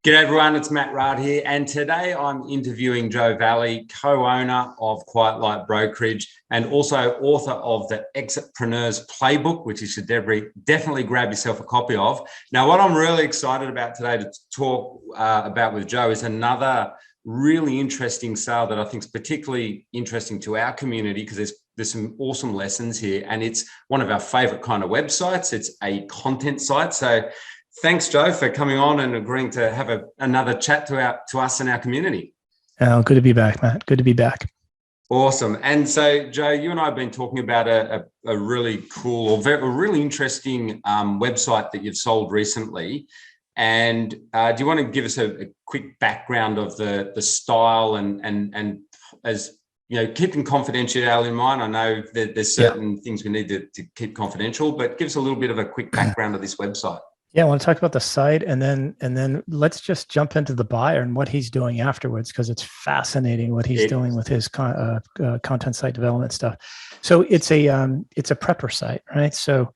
G'day everyone, it's Matt Raad here, and today I'm interviewing Joe Valley, co-owner of Quiet Light Brokerage and also author of the EXITpreneur's Playbook, which you should definitely grab yourself a copy of. Now, what I'm really excited about today to talk about with Joe is another really interesting sale that I think is particularly interesting to our community because there's some awesome lessons here, and it's one of our favorite kind of websites. It's a content site. So thanks, Joe, for coming on and agreeing to have another chat to us and our community. Oh, good to be back, Matt. Good to be back. Awesome. And so, Joe, you and I have been talking about a really cool or a really interesting website that you've sold recently. And do you want to give us a quick background of the style and as you know, keeping confidentiality in mind? I know that there's certain things we need to keep confidential, but give us a little bit of a quick background of this website. Yeah, I want to talk about the site and then let's just jump into the buyer and what he's doing afterwards, because it's fascinating what he's doing with his content site development stuff. So it's a prepper site, right? So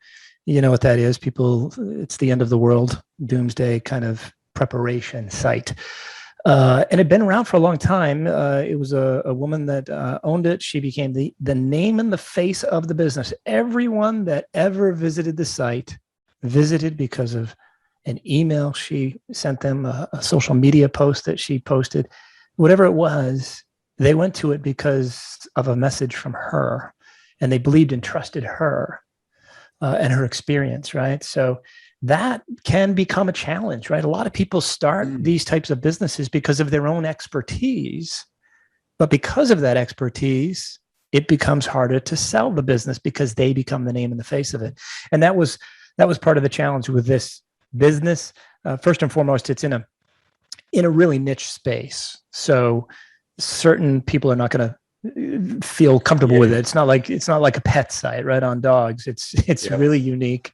you know what that is. It's the end of the world, doomsday kind of preparation site. And it'd been around for a long time. It was a woman that owned it. She became the name and the face of the business. Everyone that ever visited the site visited because of an email she sent them, a social media post that she posted, whatever it was. They went to it because of a message from her, and they believed and trusted her and her experience, right? So that can become a challenge, right? A lot of people start these types of businesses because of their own expertise, but because of that expertise, it becomes harder to sell the business because they become the name and the face of it. And that was part of the challenge with this business. First and foremost, it's in a really niche space. So certain people are not going to feel comfortable with it. It's not like a pet site, right, on dogs. It's really unique.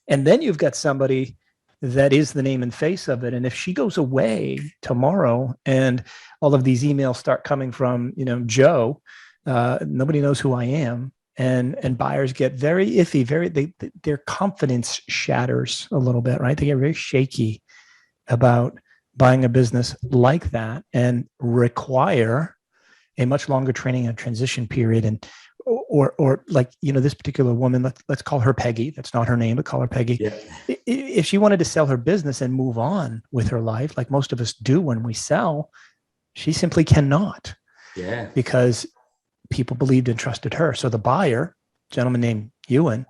And then you've got somebody that is the name and face of it. And if she goes away tomorrow and all of these emails start coming from, Joe, nobody knows who I am. And buyers get very iffy, their confidence shatters a little bit, right? They get very shaky about buying a business like that and require a much longer training and transition period. And or like, this particular woman, let's call her Peggy. That's not her name, but call her Peggy. Yeah. If she wanted to sell her business and move on with her life, like most of us do when we sell, she simply cannot. Yeah. Because people believed and trusted her. So the buyer, gentleman named Ewan,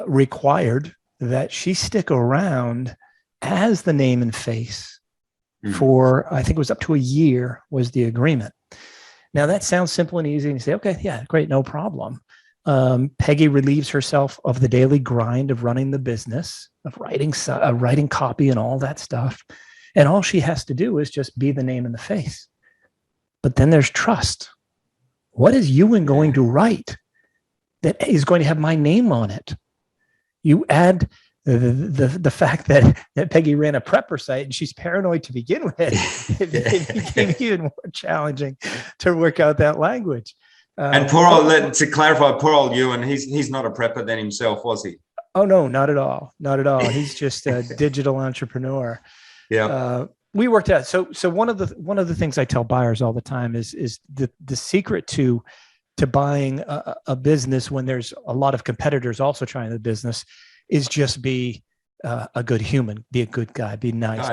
required that she stick around as the name and face for, I think it was up to a year was the agreement. Now that sounds simple and easy, and you say, okay, yeah, great, no problem. Peggy relieves herself of the daily grind of running the business, of writing copy and all that stuff. And all she has to do is just be the name and the face. But then there's trust. What is Ewan going to write that is going to have my name on it? You add the fact that Peggy ran a prepper site and she's paranoid to begin with. It became even more challenging to work out that language. And to clarify, poor old Ewan, he's not a prepper then himself, was he? Oh no, not at all. Not at all. He's just a digital entrepreneur. Yeah. We worked out. So one of the things I tell buyers all the time is the secret to buying a business when there's a lot of competitors also trying the business is just be a good human, be a good guy, be nice.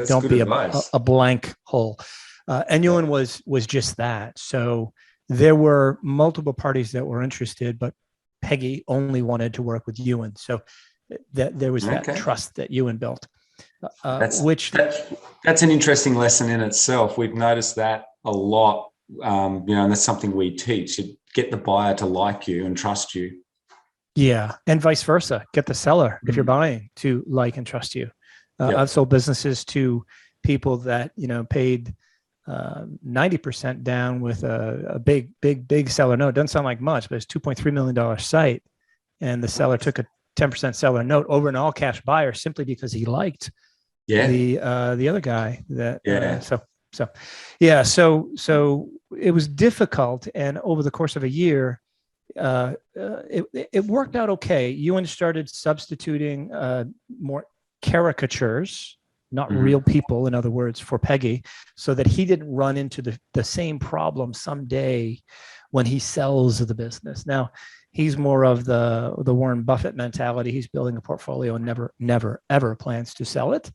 Don't be a blank hole. And Ewan was just that. So there were multiple parties that were interested, but Peggy only wanted to work with Ewan. So that there was that trust that Ewan built. That's an interesting lesson in itself. We've noticed that a lot, and that's something we teach. You get the buyer to like you and trust you. Yeah, and vice versa. Get the seller, if you're buying, to like and trust you. I've sold businesses to people that paid 90% down with a big seller note. Doesn't sound like much, but it's $2.3 million site, and the seller took a 10% seller note over an all cash buyer simply because he liked the other guy. So it was difficult, and over the course of a year, it worked out okay. Ewan started substituting more caricatures not real people, in other words, for Peggy, so that he didn't run into the same problem someday when he sells the business. Now, he's more of the Warren Buffett mentality. He's building a portfolio and never, ever plans to sell it.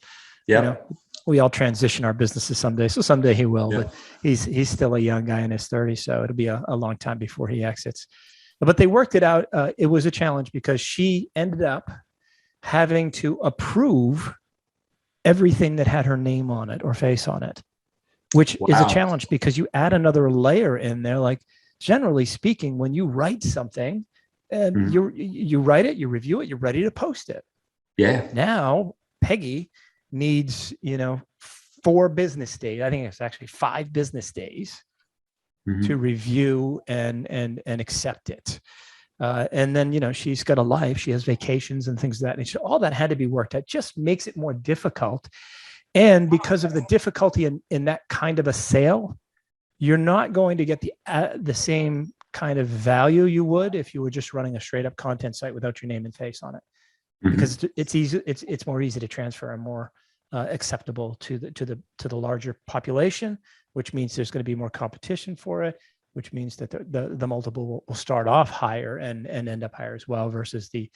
Yeah. You know, we all transition our businesses someday. So someday he will, but he's still a young guy in his 30s. So it'll be a long time before he exits. But they worked it out. It was a challenge because she ended up having to approve everything that had her name on it or face on it, which is a challenge because you add another layer in there. Like, generally speaking, when you write something and you write it, you review it, you're ready to post it. Yeah. Now Peggy needs, 4 business days. I think it's actually 5 business days to review and accept it. And then, she's got a life, she has vacations and things of that nature. All that had to be worked out, just makes it more difficult. And because of the difficulty in that kind of a sale, you're not going to get the same kind of value you would if you were just running a straight up content site without your name and face on it, because it's easy. It's more easy to transfer and more acceptable to the larger population, which means there's going to be more competition for it, which means that the multiple will start off higher and end up higher as well, versus the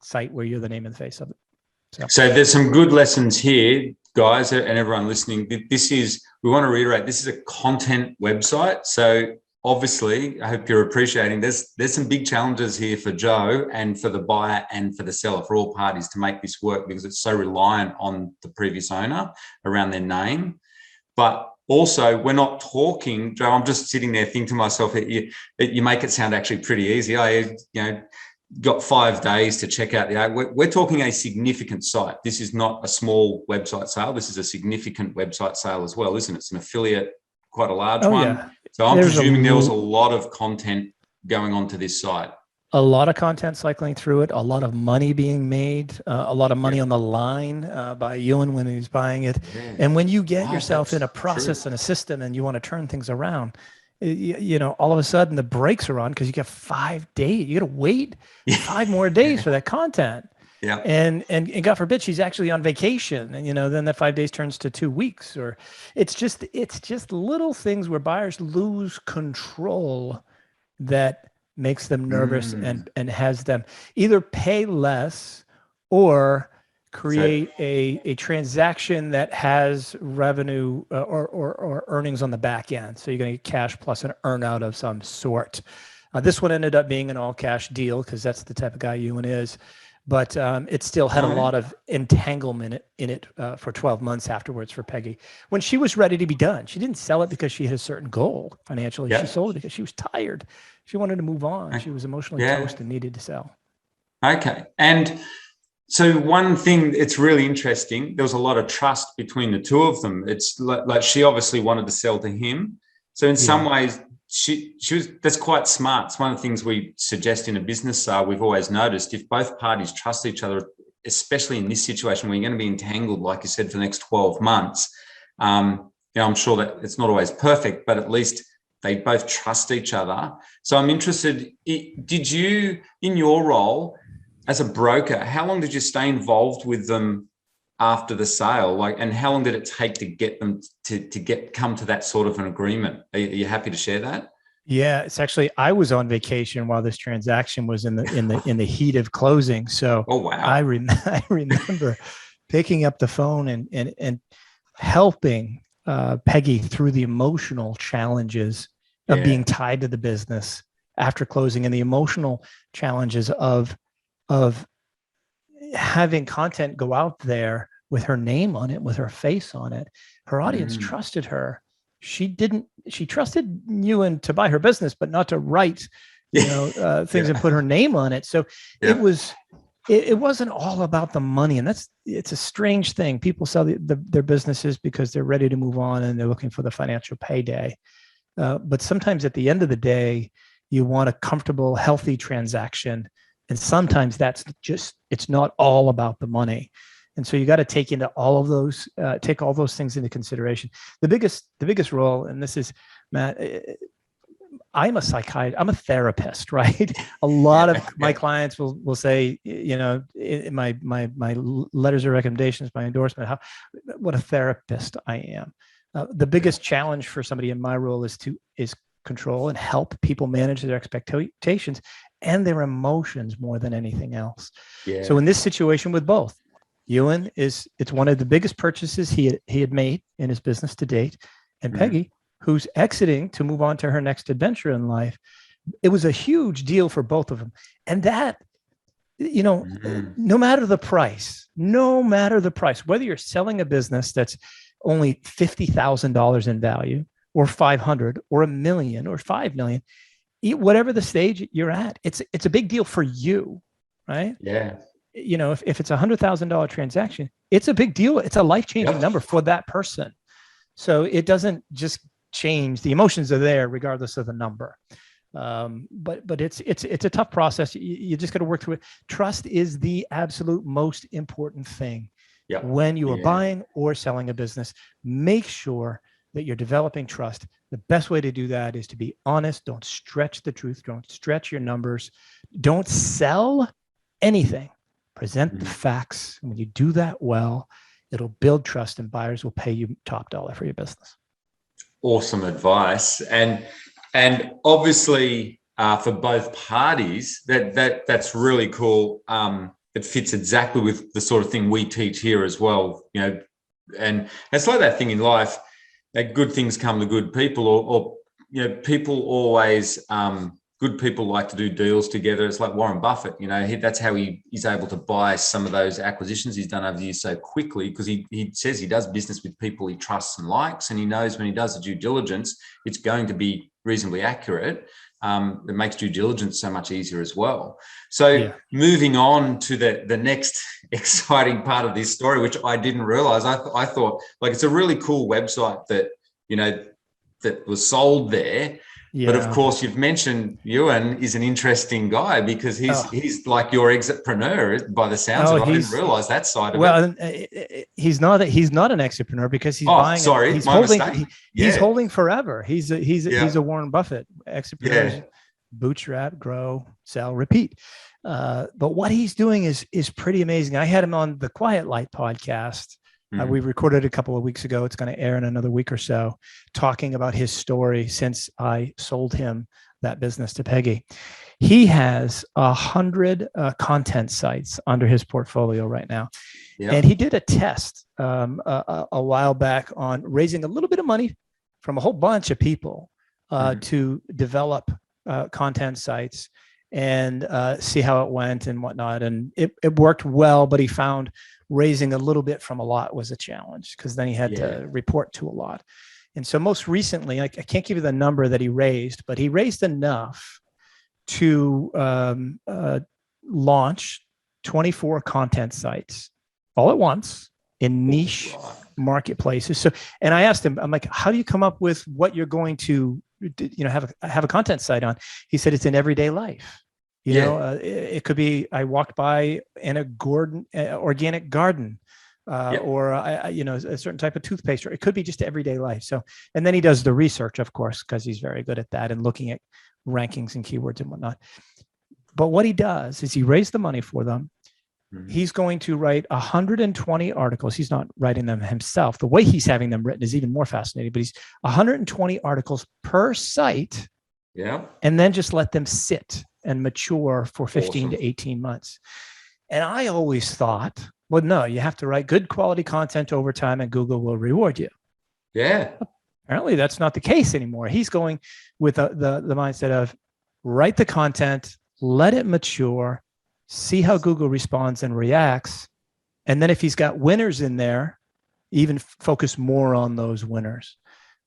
site where you're the name and the face of it. So there's some good lessons here, guys, and everyone listening. We want to reiterate, this is a content website. So obviously, I hope you're appreciating this. There's some big challenges here for Joe and for the buyer and for the seller, for all parties, to make this work, because it's so reliant on the previous owner around their name. But also, we're not talking, Joe, I'm just sitting there thinking to myself, you make it sound actually pretty easy. Got 5 days to check out the ad. We're talking a significant site. This is not a small website sale. This is a significant website sale as well, isn't it? It's an affiliate, quite a large one. Yeah. So I'm presuming there was a lot of content going on to this site. A lot of content cycling through it, a lot of money being made, a lot of money on the line by Ewan when he's buying it. Yeah. And when you get yourself in a process and a system and you want to turn things around, all of a sudden the brakes are on because you got 5 days. You got to wait 5 more days for that content. Yeah. And God forbid she's actually on vacation, and then that 5 days turns to 2 weeks, or it's just little things where buyers lose control that makes them nervous and has them either pay less or create a transaction that has revenue or earnings on the back end. So you're going to get cash plus an earn out of some sort. This one ended up being an all cash deal because that's the type of guy Ewan is. But it still had a lot of entanglement in it for 12 months afterwards for Peggy. When she was ready to be done, she didn't sell it because she had a certain goal financially. Yeah. She sold it because she was tired. She wanted to move on. She was emotionally toast and needed to sell. Okay. And so one thing, it's really interesting. There was a lot of trust between the two of them. It's like she obviously wanted to sell to him. So in some ways, that's quite smart. It's one of the things we suggest in a business sale. We've always noticed, if both parties trust each other, especially in this situation where you're going to be entangled, like you said, for the next 12 months, I'm sure that it's not always perfect, but at least they both trust each other. So I'm interested, did you, in your role as a broker, how long did you stay involved with them after the sale? And how long did it take to get them to come to that sort of an agreement? Are you happy to share that? Yeah, it's actually, I was on vacation while this transaction was in the heat of closing. So I remember picking up the phone and helping Peggy through the emotional challenges of being tied to the business after closing, and the emotional challenges of having content go out there with her name on it, with her face on it. Her audience trusted her. She trusted Ewan to buy her business, but not to write, things and put her name on it. So it wasn't all about the money. And it's a strange thing. People sell their businesses because they're ready to move on and they're looking for the financial payday. But sometimes at the end of the day, you want a comfortable, healthy transaction. And sometimes it's not all about the money. And so you got to take all those things into consideration. The biggest role, and this is, Matt, I'm a psychiatrist, I'm a therapist, right? A lot of my clients will say, you know, in my letters of recommendations, my endorsement, what a therapist I am. The biggest challenge for somebody in my role is control and help people manage their expectations and their emotions more than anything else. Yeah. So in this situation with both, Ewan it's one of the biggest purchases he had made in his business to date, and Peggy, who's exiting to move on to her next adventure in life. It was a huge deal for both of them. And that, you know, no matter the price, whether you're selling a business that's only $50,000 in value or 500 or $1 million or 5 million, whatever the stage you're at, it's a big deal for you, right? Yeah. You know, if it's $100,000 transaction, it's a big deal. It's a life-changing number for that person. So it doesn't just change. The emotions are there regardless of the number. But it's a tough process. You just got to work through it. Trust is the absolute most important thing. When you are buying or selling a business. Make sure that you're developing trust. The best way to do that is to be honest. Don't stretch the truth. Don't stretch your numbers. Don't sell anything. Present the facts. And when you do that well, it'll build trust, and buyers will pay you top dollar for your business. Awesome advice. And obviously for both parties, that's really cool. It fits exactly with the sort of thing we teach here as well, you know, and it's like that thing in life, that good things come to good people, or you know, people always, good people like to do deals together. It's like Warren Buffett, you know, that's how he's able to buy some of those acquisitions he's done over the years so quickly, because he says he does business with people he trusts and likes, and he knows when he does the due diligence, it's going to be reasonably accurate. It makes due diligence so much easier as well. So moving on to the next exciting part of this story, which I didn't realize, I thought, like, it's a really cool website that, you know, that was sold there. But of course, you've mentioned Ewan is an interesting guy, because he's like your exitpreneur by the sounds of it. I didn't realize that side of it. Well, he's not an exitpreneur, because he's buying. Sorry, he's my holding. mistake. He's holding forever. He's a Warren Buffett exitpreneur. Bootstrap, grow, sell, repeat. But what he's doing is pretty amazing. I had him on the Quiet Light podcast. We recorded a couple of weeks ago. It's going to air in another week or so, talking about his story since I sold him that business to Peggy. He has 100 content sites under his portfolio right now. And he did a test a while back on raising a little bit of money from a whole bunch of people to develop content sites and see how it went and whatnot. And it worked well, but he found raising a little bit from a lot was a challenge, because then he had to report to a lot. And so most recently, I can't give you the number that he raised, but he raised enough to launch 24 content sites all at once in niche marketplaces. So, and I asked him, I'm like, how do you come up with what you're going to, you know, have a content site on? He said, it's in everyday life. You know, it could be, I walked by in a organic garden, or you know, a certain type of toothpaste, or it could be just everyday life. So, and then he does the research, of course, because he's very good at that and looking at rankings and keywords and whatnot. But what he does is he raised the money for them. He's going to write 120 articles. He's not writing them himself. The way he's having them written is even more fascinating, but he's 120 articles per site. And then just let them sit and mature for 15 to 18 months. And I always thought, well, no, you have to write good quality content over time and Google will reward you. Apparently that's not the case anymore. He's going with the mindset of write the content, let it mature, see how Google responds and reacts. And then if he's got winners in there, even focus more on those winners.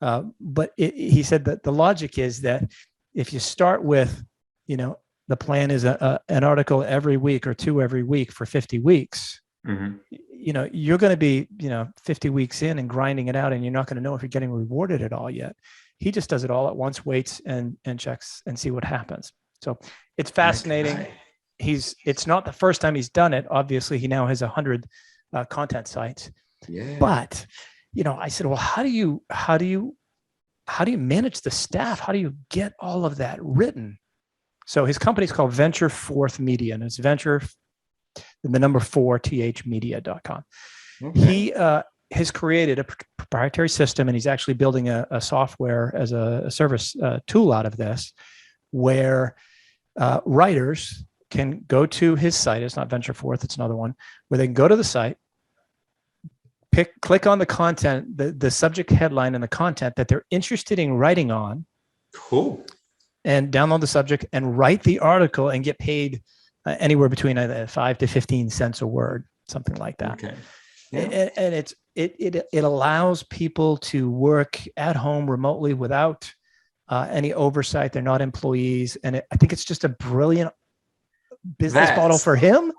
But he said that the logic is that if you start with, you know, the plan is an article every week or two every week for 50 weeks, you know, you're going to be, you know, 50 weeks in and grinding it out, and you're not going to know if you're getting rewarded at all yet. He just does it all at once, waits and checks and see what happens. So it's fascinating. It's not the first time he's done it. Obviously, he now has 100 content sites. But, you know, I said, well, how do you how do you manage the staff? How do you get all of that written? So his company is called Venture Forth Media, and it's venture, the number 4, thmedia.com. Okay. He has created a proprietary system, and he's actually building a software as a service tool out of this, where writers can go to his site. It's not Venture Forth, it's another one, where they can go to the site, click on the content, the subject headline and the content that they're interested in writing on. Cool. And download the subject and write the article and get paid anywhere between 5 to 15 cents a word, something like that. Okay. Yeah. And it allows people to work at home remotely without any oversight. They're not employees. And I think it's just a brilliant business model for him.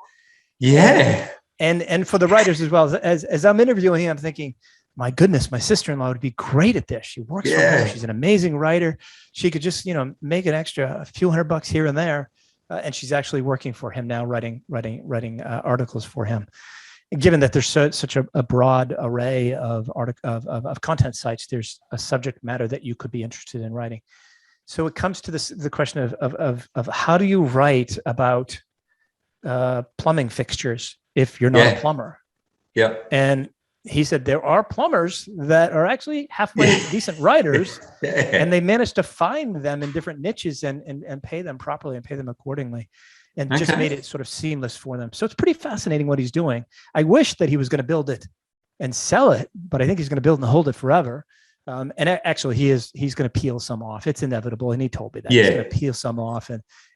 Yeah. And for the writers as well. As I'm interviewing him, I'm thinking, my goodness, my sister-in-law would be great at this. She works for home. She's an amazing writer. She could just, make an extra a few $100 here and there. And she's actually working for him now, writing articles for him. And given that there's such a broad array of content sites, there's a subject matter that you could be interested in writing. So it comes to the question of how do you write about plumbing fixtures if you're not a plumber? Yeah. And he said there are plumbers that are actually halfway decent writers, and they managed to find them in different niches and pay them properly and pay them accordingly, and just made it sort of seamless for them. So it's pretty fascinating what he's doing. I wish that he was going to build it and sell it, but I think he's going to build and hold it forever. And actually, he's going to peel some off. It's inevitable, and he told me that he's going to peel some off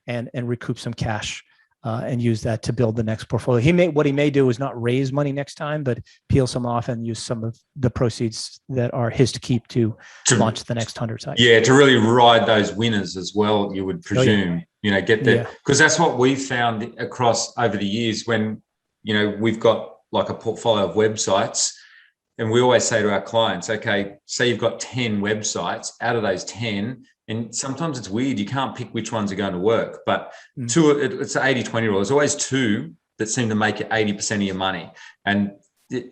and recoup some cash. And use that to build the next portfolio. What he may do is not raise money next time, but peel some off and use some of the proceeds that are his to keep to launch the next 100 sites. Yeah, to really ride those winners as well, you would presume, get there. Because that's what we found across over the years when, we've got like a portfolio of websites, and we always say to our clients, okay, say you've got 10 websites, out of those 10, and sometimes it's weird, you can't pick which ones are going to work, but it's an 80-20 rule. There's always 2 that seem to make it 80% of your money. And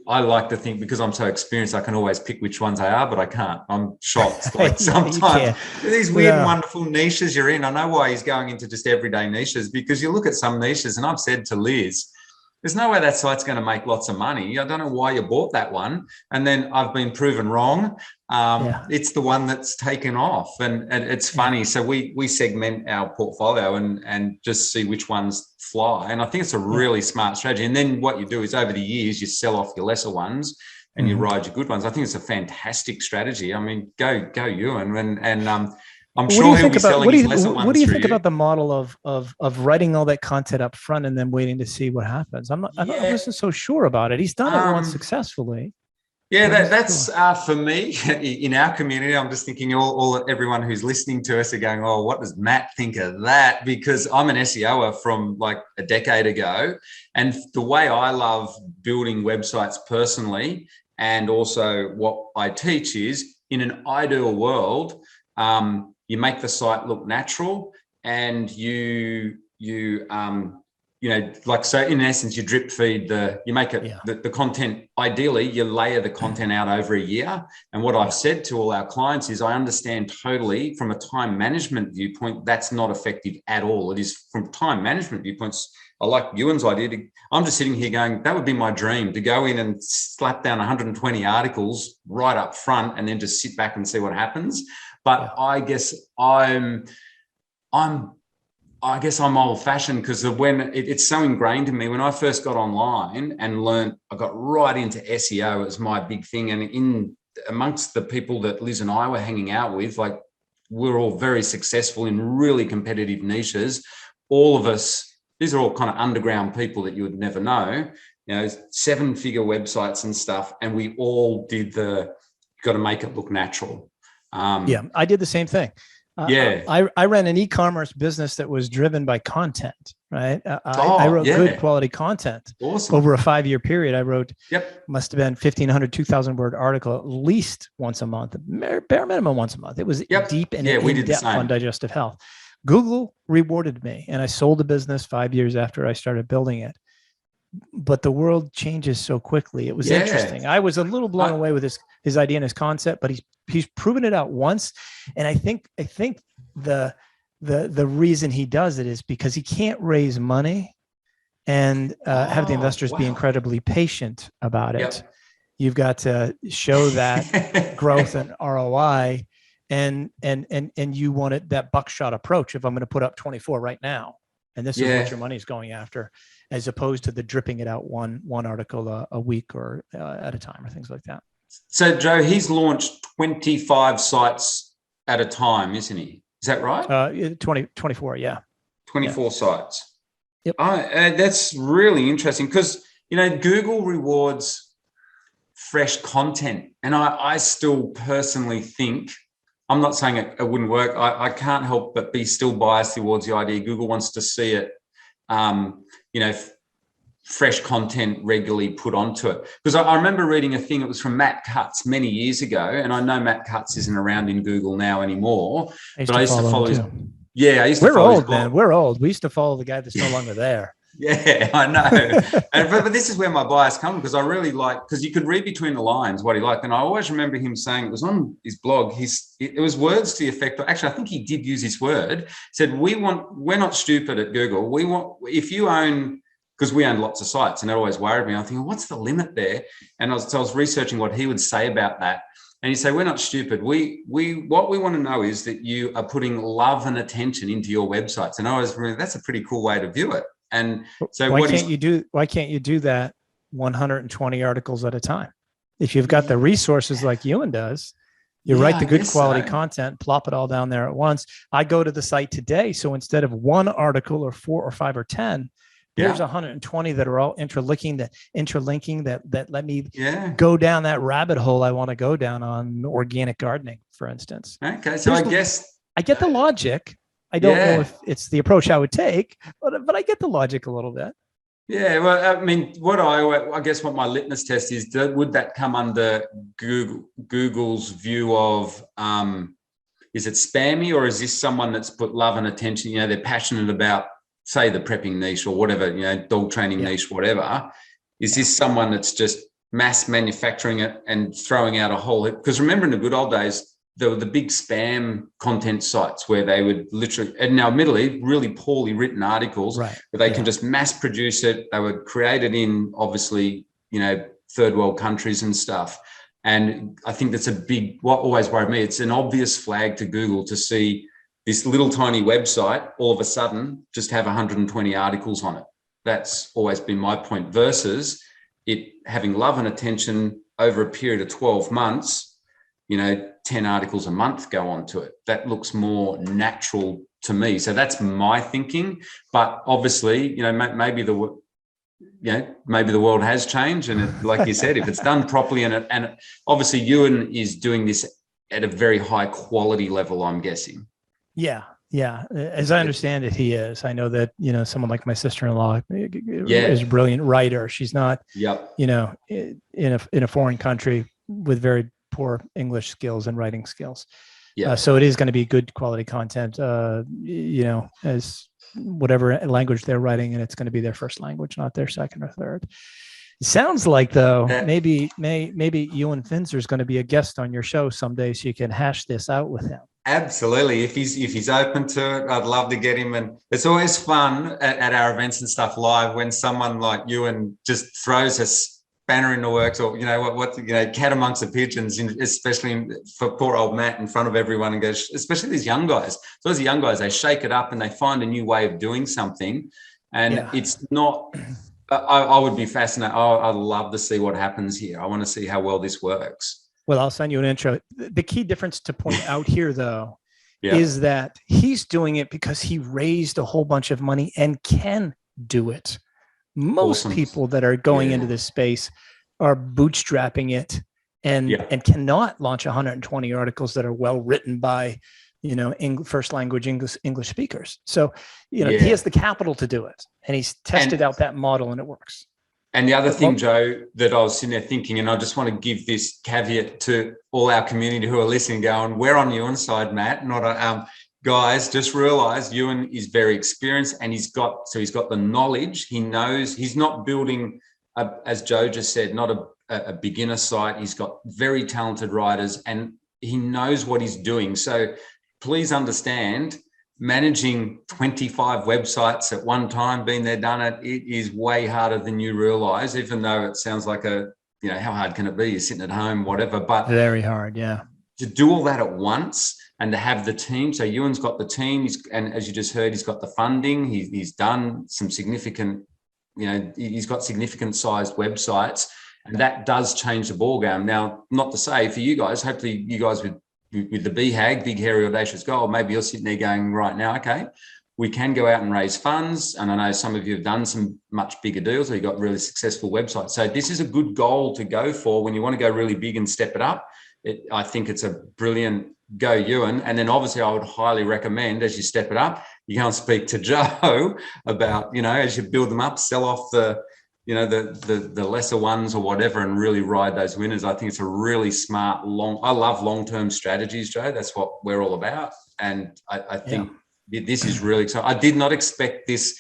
I like to think, because I'm so experienced, I can always pick which ones they are, but I can't. I'm shocked. Like sometimes these weird and wonderful niches you're in. I know why he's going into just everyday niches, because you look at some niches, and I've said to Liz, there's no way that site's going to make lots of money. I don't know why you bought that one. And then I've been proven wrong. It's the one that's taken off. And it's funny. So we segment our portfolio and just see which ones fly. And I think it's a really smart strategy. And then what you do is over the years, you sell off your lesser ones and you ride your good ones. I think it's a fantastic strategy. I mean, go you. And I'm sure he'll be selling his lesser ones. What do you think about the model of writing all that content up front and then waiting to see what happens? I wasn't so sure about it. He's done it once successfully. Yeah, that's for me in our community. I'm just thinking everyone who's listening to us are going, oh, what does Matt think of that? Because I'm an SEOer from like a decade ago. And the way I love building websites personally, and also what I teach is, in an ideal world, you make the site look natural, and you like, so in essence, you drip feed you make it the content. Ideally, you layer the content out over a year. And what I've said to all our clients is, I understand totally from a time management viewpoint, that's not effective at all. It is from time management viewpoints. I like Ewan's idea. I'm just sitting here going, that would be my dream, to go in and slap down 120 articles right up front and then just sit back and see what happens. But I guess I'm old fashioned, because of when it's so ingrained in me. When I first got online and learned, I got right into SEO. It was my big thing. And in amongst the people that Liz and I were hanging out with, like, we're all very successful in really competitive niches. All of us, these are all kind of underground people that you would never know, 7-figure websites and stuff. And we all did got to make it look natural. I did the same thing. I ran an e-commerce business that was driven by content, right? I wrote good quality content. Awesome. Over a 5-year period. I wrote, must have been 1,500, 2,000 word article at least once a month, bare minimum once a month. It was deep and in-depth on digestive health. Google rewarded me, and I sold the business 5 years after I started building it. But the world changes so quickly. It was interesting. I was a little blown away with his idea and his concept, but he's proven it out once. And I think the reason he does it is because he can't raise money and have the investors be incredibly patient about it. Yep. You've got to show that growth and ROI, and you want it, that buckshot approach. If I'm going to put up 24 right now, and this is what your money is going after, as opposed to the dripping it out one article a week or at a time or things like that. So Joe, he's launched 25 sites at a time, isn't he? Is that right? 24, yeah. 24 sites. Yep. That's really interesting because, Google rewards fresh content. And I still personally think, I'm not saying it wouldn't work. I can't help but be still biased towards the idea Google wants to see it, fresh content regularly put onto it. Because I remember reading a thing, it was from Matt Cutts many years ago. And I know Matt Cutts isn't around in Google now anymore. But I used to follow his. Yeah, I used to follow his blog. Man. We're old. We used to follow the guy that's no longer there. Yeah, I know. but this is where my bias comes, because I really like, because you could read between the lines what he liked. And I always remember him saying, it was on his blog, it was words to the effect, actually, I think he did use this word, said, we're not stupid at Google. We want, if you own, because we own lots of sites, and that always worried me. I'm thinking, what's the limit there? And I was researching what he would say about that. And he'd say, we're not stupid. What we want to know is that you are putting love and attention into your websites. And I was really, that's a pretty cool way to view it. And so why can't you do that 120 articles at a time? If you've got the resources like Ewan does, you write the good quality content, plop it all down there at once. I go to the site today. So instead of one article or 4 or 5 or 10, there's 120 that are all interlinking that let me go down that rabbit hole I want to go down on organic gardening, for instance. Okay. So I get the logic. I don't know if it's the approach I would take, but I get the logic a little bit. Yeah, well, I mean, what my litmus test is, would that come under Google's view of, is it spammy, or is this someone that's put love and attention, they're passionate about, say, the prepping niche or whatever, dog training niche, whatever. Is this someone that's just mass manufacturing it and throwing out a whole, because remember in the good old days, there were the big spam content sites where they would literally, and now admittedly, really poorly written articles, but they can just mass produce it. They would create it in, obviously, third world countries and stuff. And I think that's what always worried me. It's an obvious flag to Google to see this little tiny website all of a sudden just have 120 articles on it. That's always been my point, versus it having love and attention over a period of 12 months, 10 articles a month go onto it. That looks more natural to me. So that's my thinking. But obviously, maybe the world has changed. And like you said, if it's done properly, and obviously Ewan is doing this at a very high quality level, I'm guessing. Yeah. As I understand it, he is. I know that, someone like my sister-in-law is a brilliant writer. She's not, in a foreign country with very poor English skills and writing skills. So it is going to be good quality content, as whatever language they're writing, and it's going to be their first language, not their second or third. It sounds like, though, maybe Ewan Finzer is going to be a guest on your show someday, so you can hash this out with him. Absolutely. If he's open to it, I'd love to get him. And it's always fun at our events and stuff live when someone like Ewan just throws a spanner in the works, or cat amongst the pigeons, especially for poor old Matt in front of everyone, and goes, especially these young guys. So those young guys, they shake it up and they find a new way of doing something, and it's not. I would be fascinated. I'd love to see what happens here. I want to see how well this works. Well, I'll send you an intro. The key difference to point out here, though, is that he's doing it because he raised a whole bunch of money and can do it. Most people that are going into this space are bootstrapping it and cannot launch 120 articles that are well written by, first language English speakers. So, he has the capital to do it, and he's tested out that model, and it works. And the other thing, Joe, that I was sitting there thinking, and I just want to give this caveat to all our community who are listening, going, we're on Ewan's side, Matt, not guys, just realize Ewan is very experienced, and he's got the knowledge. He knows he's not building, as Joe just said, not a beginner site. He's got very talented writers, and he knows what he's doing. So please understand, managing 25 websites at one time, been there, done it, it is way harder than you realize, even though it sounds like how hard can it be? You're sitting at home, whatever, but very hard. Yeah. To do all that at once and to have the team. So Ewan's got the team, and as you just heard, he's got the funding. He's done some significant, he's got significant sized websites, and that does change the ballgame. Now, not to say for you guys, hopefully you guys with the BHAG, big, hairy, audacious goal, maybe you're sitting there going right now, okay, we can go out and raise funds. And I know some of you have done some much bigger deals, or you've got really successful websites. So this is a good goal to go for when you want to go really big and step it up. I think it's a brilliant go, Ewan. And then obviously I would highly recommend, as you step it up, you go and speak to Joe about, as you build them up, sell off the lesser ones or whatever, and really ride those winners. I think it's a really smart, I love long-term strategies, Joe. That's what we're all about. And I think this is really exciting. I did not expect this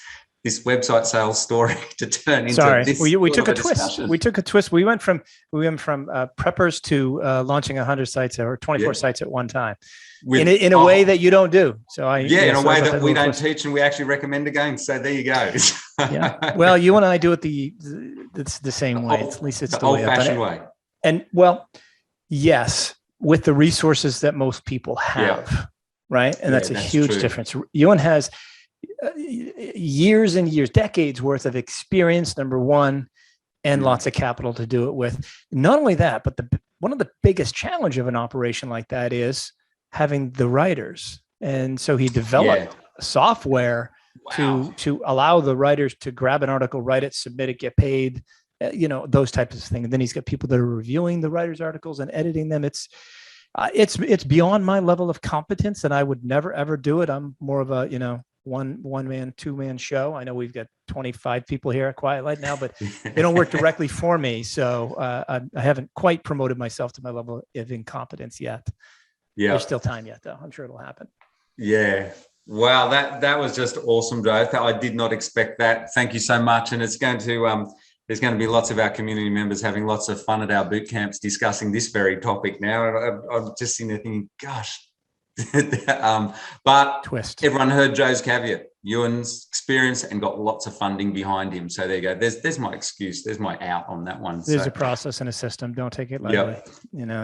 website sales story to turn into this. We took a twist. We took a twist. We went from preppers to launching 100 sites or 24 sites at one time, in a way that you don't do. So in a way that we don't teach, and we actually recommend again. So there you go. Yeah. Well, you and I do it the same way. At least it's the old-fashioned way. And yes, with the resources that most people have, right? And that's a huge difference. Ewan has years and years, decades worth of experience, number one, and lots of capital to do it with. Not only that, but one of the biggest challenge of an operation like that is having the writers. And so he developed software to allow the writers to grab an article, write it, submit it, get paid, those types of things. And then he's got people that are reviewing the writers' articles and editing them. It's beyond my level of competence, and I would never ever do it. I'm more of a one man, 2-man show. I know we've got 25 people here at Quiet Light now, but they don't work directly for me. So I haven't quite promoted myself to my level of incompetence yet. Yeah. There's still time yet, though. I'm sure it'll happen. Yeah. Wow. That was just awesome, Joe. I did not expect that. Thank you so much. And it's going to, there's going to be lots of our community members having lots of fun at our boot camps discussing this very topic now. I'm just sitting there thinking, gosh, but twist. Everyone heard Joe's caveat, Ewan's experience, and got lots of funding behind him. So there you go. There's my excuse. There's my out on that one. There's a process and a system. Don't take it lightly.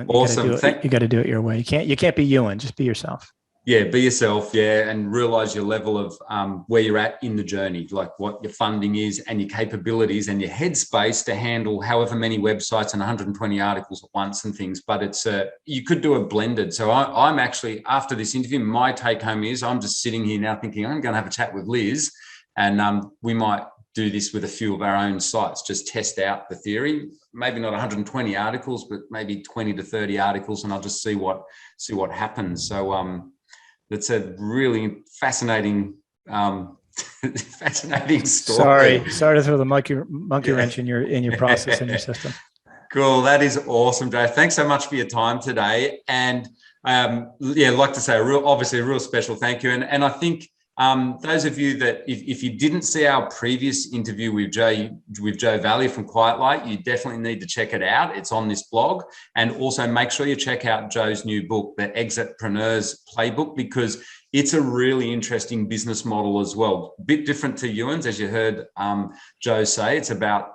Awesome. You got to do it your way. You can't be Ewan. Just be yourself. Yeah, be yourself, and realize your level of where you're at in the journey, like what your funding is and your capabilities and your headspace to handle however many websites and 120 articles at once and things. But it's you could do a blended. So I'm actually, after this interview, my take home is I'm just sitting here now thinking I'm going to have a chat with Liz, and we might do this with a few of our own sites, just test out the theory, maybe not 120 articles, but maybe 20 to 30 articles, and I'll just see what happens. So, it's a really fascinating, fascinating story. Sorry to throw the monkey wrench in your process in your system. Cool, that is awesome, Joe. Thanks so much for your time today, and I'd like to say a real special thank you. And I think those of you that if you didn't see our previous interview with Joe Valley from Quiet Light, you definitely need to check it out. It's on this blog. And also make sure you check out Joe's new book, the EXITpreneur's Playbook, because it's a really interesting business model as well. A bit different to Ewan's, as you heard Joe say. It's about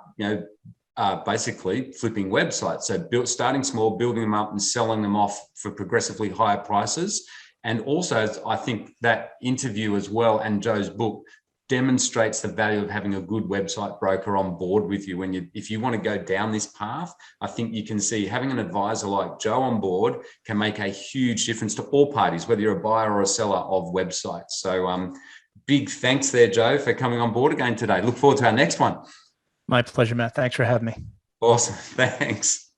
basically flipping websites. So starting small, building them up and selling them off for progressively higher prices. And also, I think that interview as well and Joe's book demonstrates the value of having a good website broker on board with you. If you want to go down this path, I think you can see having an advisor like Joe on board can make a huge difference to all parties, whether you're a buyer or a seller of websites. So big thanks there, Joe, for coming on board again today. Look forward to our next one. My pleasure, Matt. Thanks for having me. Awesome. Thanks.